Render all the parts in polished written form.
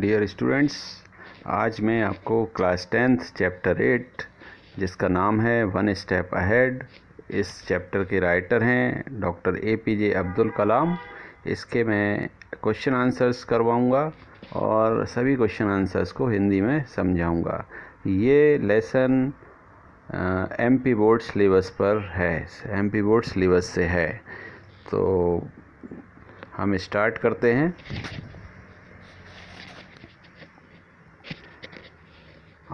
Dear students, आज मैं आपको क्लास 10th चैप्टर 8 जिसका नाम है वन स्टेप अहेड, इस चैप्टर के राइटर हैं डॉक्टर APJ अब्दुल कलाम। इसके मैं क्वेश्चन आंसर्स करवाऊंगा और सभी क्वेश्चन आंसर्स को हिंदी में समझाऊंगा। ये लेसन MP बोर्ड सिलेबस पर है, MP बोर्ड सिलेबस से है। तो हम स्टार्ट करते हैं।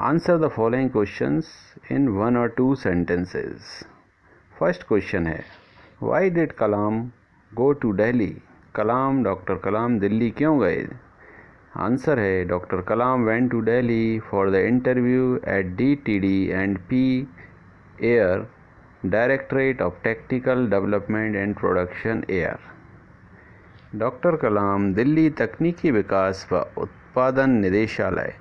Answer the following questions in 1 or 2 sentences. First question है, Why did Kalam go to Delhi? Kalam, doctor Kalam Delhi क्यों गए? आंसर है, doctor Kalam went to Delhi for the interview at DTD and P Air, Directorate of Technical Development and Production Air. Doctor Kalam Delhi तकनीकी विकास व उत्पादन निदेशालय,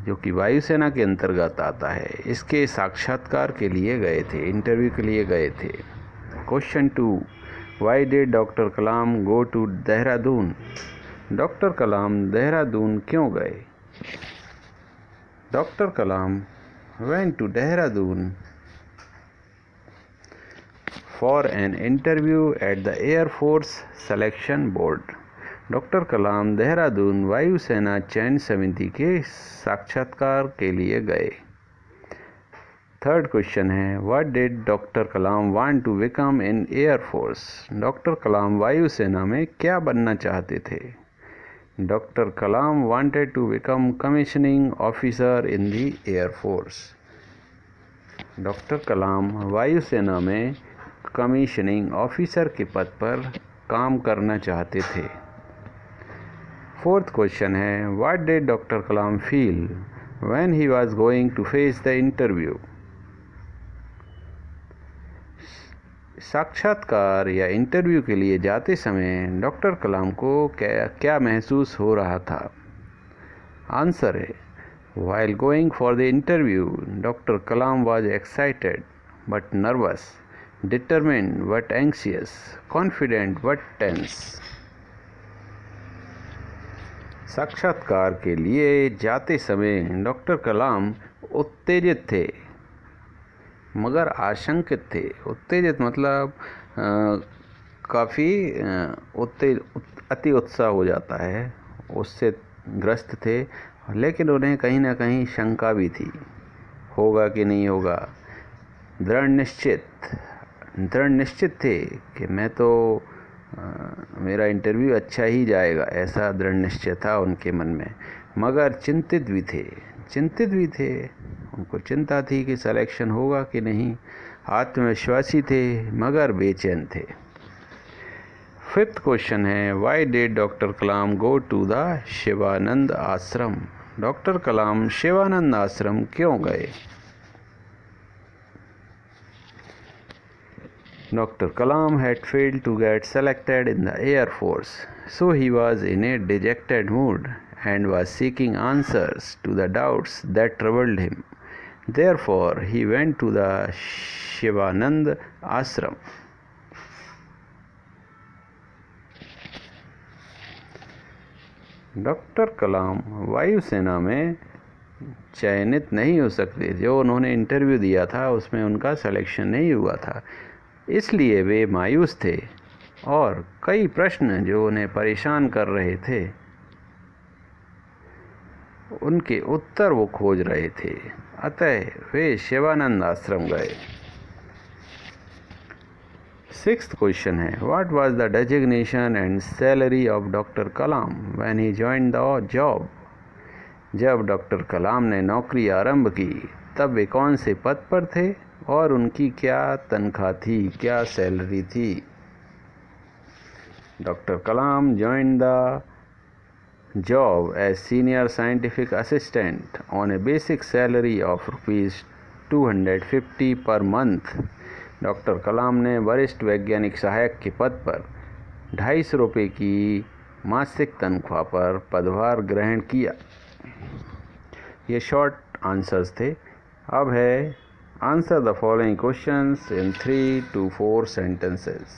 जो कि वायुसेना के अंतर्गत आता है, इसके साक्षात्कार के लिए गए थे, इंटरव्यू के लिए गए थे। Question 2, why did doctor Kalam go to Dehradun? Doctor Kalam Dehradun क्यों गए? Doctor Kalam went to Dehradun for an interview at the air force selection board. Doctor Kalam Dehradun वायुसेना चयन समिति के साक्षात्कार के लिए गए। थर्ड क्वेश्चन है, what did doctor Kalam want to become in air force? Doctor Kalam वायुसेना में क्या बनना चाहते थे? Doctor Kalam wanted to become commissioning officer in the air force. Doctor Kalam वायुसेना में कमीशनिंग ऑफिसर के पद पर काम करना चाहते थे। फोर्थ क्वेश्चन है, what did doctor Kalam feel when he was going to face the interview? साक्षात्कार या इंटरव्यू के लिए जाते समय डॉक्टर कलाम को क्या महसूस हो रहा था? आंसर है, while going for the interview doctor Kalam was excited but nervous, determined but anxious, confident but tense. साक्षात्कार के लिए जाते समय डॉक्टर कलाम उत्तेजित थे मगर आशंकित थे। उत्तेजित मतलब काफ़ी अति उत्साह हो जाता है, उससे ग्रस्त थे, लेकिन उन्हें कहीं ना कहीं शंका भी थी, होगा कि नहीं होगा। दृढ़ निश्चित थे कि मैं तो मेरा इंटरव्यू अच्छा ही जाएगा, ऐसा दृढ़ निश्चय था उनके मन में। मगर चिंतित भी थे, उनको चिंता थी कि सिलेक्शन होगा कि नहीं। आत्मविश्वासी थे मगर बेचैन थे। फिफ्थ क्वेश्चन है, why did doctor Kalam go to the Shivananda Ashram? Doctor कलाम शिवानंद आश्रम क्यों गए? Dr. Kalam had failed to get selected in the Air Force, so he was in a dejected mood and was seeking answers to the doubts that troubled him. Therefore, he went to the Shivanand Ashram. Doctor Kalam वायुसेना में चयनित नहीं हो सकते। जो उन्होंने interview दिया था उसमें उनका सिलेक्शन नहीं हुआ था, इसलिए वे मायूस थे और कई प्रश्न जो उन्हें परेशान कर रहे थे उनके उत्तर वो खोज रहे थे। अतः वे शिवानंद आश्रम गए। सिक्स्थ क्वेश्चन है, what was the designation and salary of doctor Kalam when he joined the job? जब डॉक्टर कलाम ने नौकरी आरंभ की तब वे कौन से पद पर थे और उनकी क्या तनख्वाह थी, क्या सैलरी थी? Doctor Kalam joined the job as senior scientific assistant on a basic salary of ₹250 per month. Doctor कलाम ने वरिष्ठ वैज्ञानिक सहायक के पद पर ₹250 की मासिक तनख्वाह पर पदभार ग्रहण किया। ये शॉर्ट आंसर्स थे। अब है, answer the following questions in 3 to 4 sentences.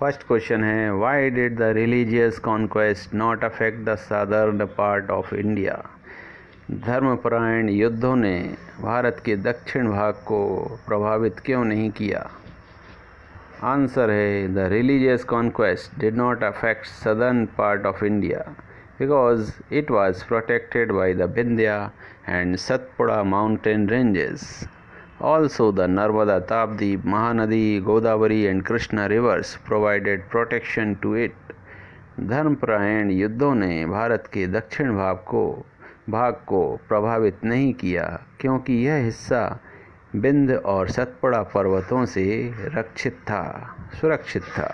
First question है, why did the religious conquest not affect the southern part of India? धर्मपरायण युद्धों ने भारत के दक्षिण भाग को प्रभावित क्यों नहीं किया? आंसर है, the religious conquest did not affect southern part of India because it was protected by the Vindhya and Satpura mountain ranges. Also, the Narmada, Tapti, Mahanadi, Godavari and Krishna rivers provided protection to it. धर्मपरायण युद्धों ने भारत के दक्षिण भाग को प्रभावित नहीं किया क्योंकि यह हिस्सा विंध्य और सतपुड़ा पर्वतों से सुरक्षित था।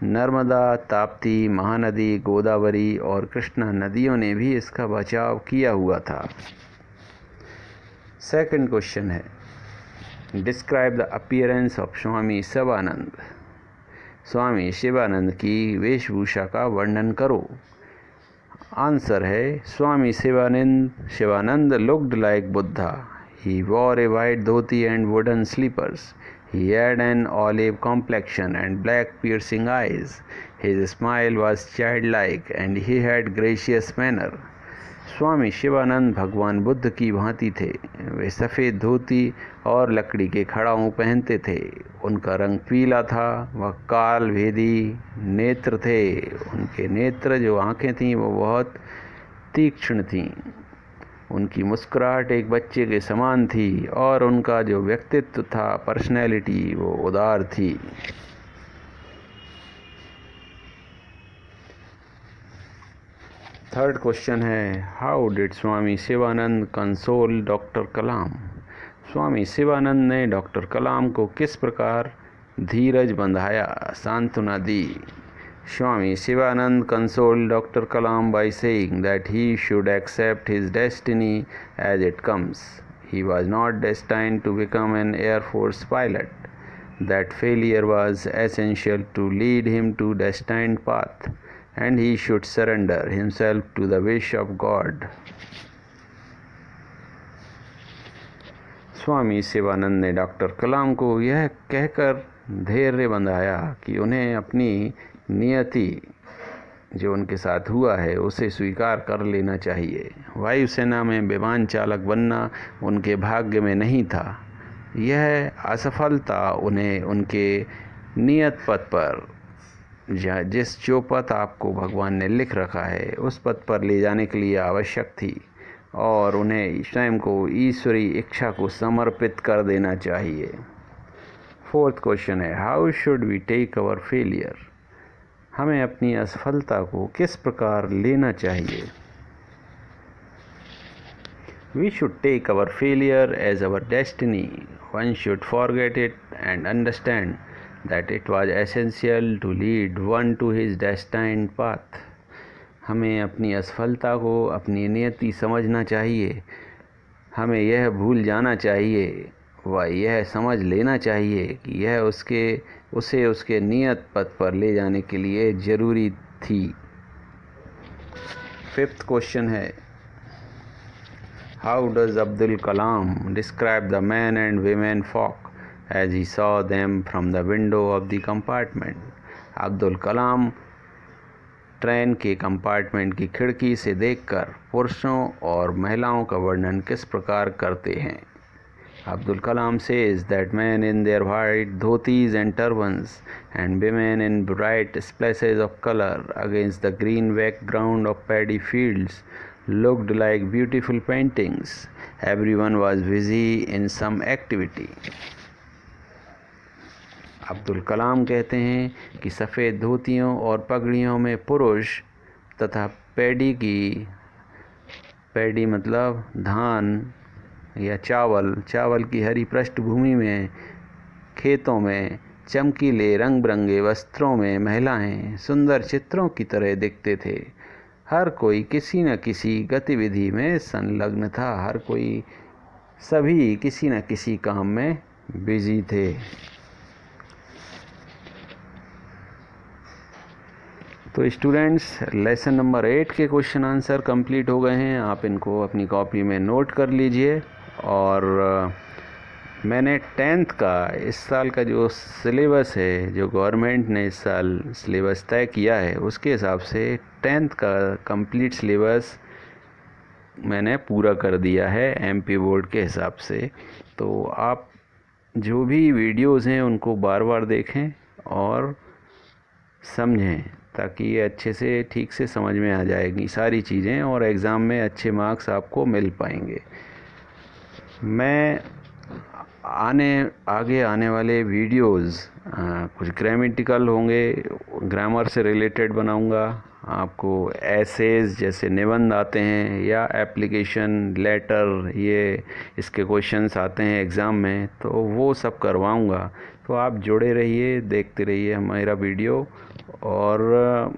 नर्मदा, ताप्ती, महानदी, गोदावरी और कृष्णा नदियों ने भी इसका बचाव किया हुआ था। सेकंड क्वेश्चन है, describe the appearance of Swami Shivanand. Swami Shivanand की वेशभूषा का वर्णन करो। आंसर है, Swami Shivanand looked like Buddha. He wore a white dhoti and wooden slippers. He had an olive complexion and black piercing eyes. His smile was childlike and he had gracious manner. स्वामी शिवानंद भगवान बुद्ध की भांति थे। वे सफ़ेद धोती और लकड़ी के खड़ाऊ पहनते थे। उनका रंग पीला था। वह काल भेदी नेत्र थे। उनके नेत्र जो आँखें थीं वो बहुत तीक्ष्ण थीं। उनकी मुस्कुराहट एक बच्चे के समान थी और उनका जो व्यक्तित्व था, पर्सनैलिटी, वो उदार थी। थर्ड क्वेश्चन है, how did Swami Shivanand console doctor Kalam? Swami Shivanand ने डॉक्टर कलाम को किस प्रकार धीरज बंधाया, सांत्वना दी? Swami Shivanand consoled Dr. Kalam by saying that he should accept his destiny as it comes. He was not destined to become an Air Force pilot. That failure was essential to lead him to destined path, and he should surrender himself to the wish of God. स्वामी शिवानंद ने doctor कलाम को यह कहकर धैर्य बंधाया कि उन्हें अपनी नियति जो उनके साथ हुआ है उसे स्वीकार कर लेना चाहिए। वायुसेना में विमान चालक बनना उनके भाग्य में नहीं था। यह असफलता उन्हें उनके नियत पथ पर, जो पथ आपको भगवान ने लिख रखा है, उस पथ पर ले जाने के लिए आवश्यक थी और उन्हें स्वयं को ईश्वरी इच्छा को समर्पित कर देना चाहिए। फोर्थ क्वेश्चन है, how should we take our failure? हमें अपनी असफलता को किस प्रकार लेना चाहिए? We should take our failure as our destiny. One should forget it and understand that it was essential to lead one to his destined path. हमें अपनी असफलता को अपनी नियति समझना चाहिए। हमें यह भूल जाना चाहिए व यह समझ लेना चाहिए कि यह उसे उसके नियत पथ पर ले जाने के लिए ज़रूरी थी। फिफ्थ क्वेश्चन है, how does Abdul Kalam describe the man and women folk as he saw them from the window of the compartment? Abdul Kalam train के कंपार्टमेंट की खिड़की से देखकर पुरुषों और महिलाओं का वर्णन किस प्रकार करते हैं? Abdul Kalam says that men in their white dhotis and turbans and women in bright splashes of color against the green background of paddy fields looked like beautiful paintings. Everyone was busy in some activity. Abdul Kalam कहते हैं कि सफ़ेद धोतियों और पगड़ियों में पुरुष तथा paddy मतलब धान या चावल की हरी पृष्ठभूमि में खेतों में चमकीले रंग बिरंगे वस्त्रों में महिलाएं सुंदर चित्रों की तरह दिखते थे। हर कोई किसी न किसी गतिविधि में संलग्न था। सभी किसी न किसी काम में बिजी थे। तो स्टूडेंट्स, लेसन नंबर 8 के क्वेश्चन आंसर कंप्लीट हो गए हैं। आप इनको अपनी कॉपी में नोट कर लीजिए और मैंने 10th का इस साल का जो सिलेबस है, जो गवर्नमेंट ने इस साल सिलेबस तय किया है, उसके हिसाब से 10th का कंप्लीट सिलेबस मैंने पूरा कर दिया है एमपी बोर्ड के हिसाब से। तो आप जो भी वीडियोस हैं उनको बार बार देखें और समझें, ताकि ये अच्छे से ठीक से समझ में आ जाएगी सारी चीज़ें और एग्ज़ाम में अच्छे मार्क्स आपको मिल पाएंगे। मैं आगे आने वाले वीडियोस कुछ ग्रामेटिकल होंगे, ग्रामर से रिलेटेड बनाऊंगा। आपको एसेज जैसे निबंध आते हैं या एप्लीकेशन लेटर, ये इसके क्वेश्चंस आते हैं एग्ज़ाम में, तो वो सब करवाऊंगा। तो आप जुड़े रहिए, देखते रहिए हमारा वीडियो। और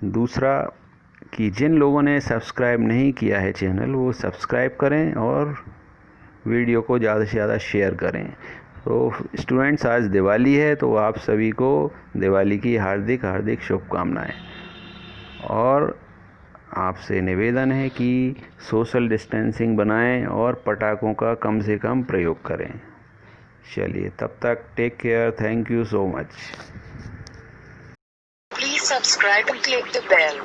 दूसरा कि जिन लोगों ने सब्सक्राइब नहीं किया है चैनल, वो सब्सक्राइब करें और वीडियो को ज़्यादा से ज़्यादा शेयर करें। तो स्टूडेंट्स, आज दिवाली है, तो आप सभी को दिवाली की हार्दिक हार्दिक शुभकामनाएं। और आपसे निवेदन है कि सोशल डिस्टेंसिंग बनाएं और पटाखों का कम से कम प्रयोग करें। चलिए, तब तक take care, thank you so much. Please subscribe and click the bell.